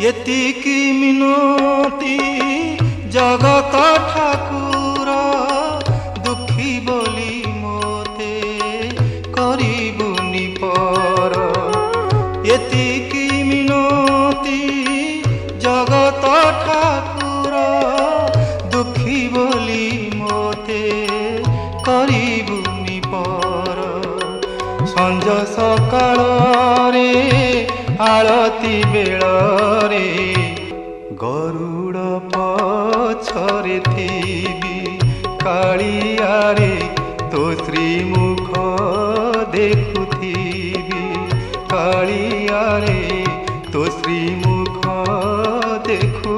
एतिकी मिनती जगत ठाकुर दुखी बोली मोते करिबुनि पर। एतिकी मिनती जगत ठाकुर दुखी बोली मोते करिबुनि पर। संज सकाळ रे आळती बेल रे गरुड़ पछरे थीबी कालिया रे तो श्रीमुख देखुथीबी कालिया रे तो श्रीमुख देखु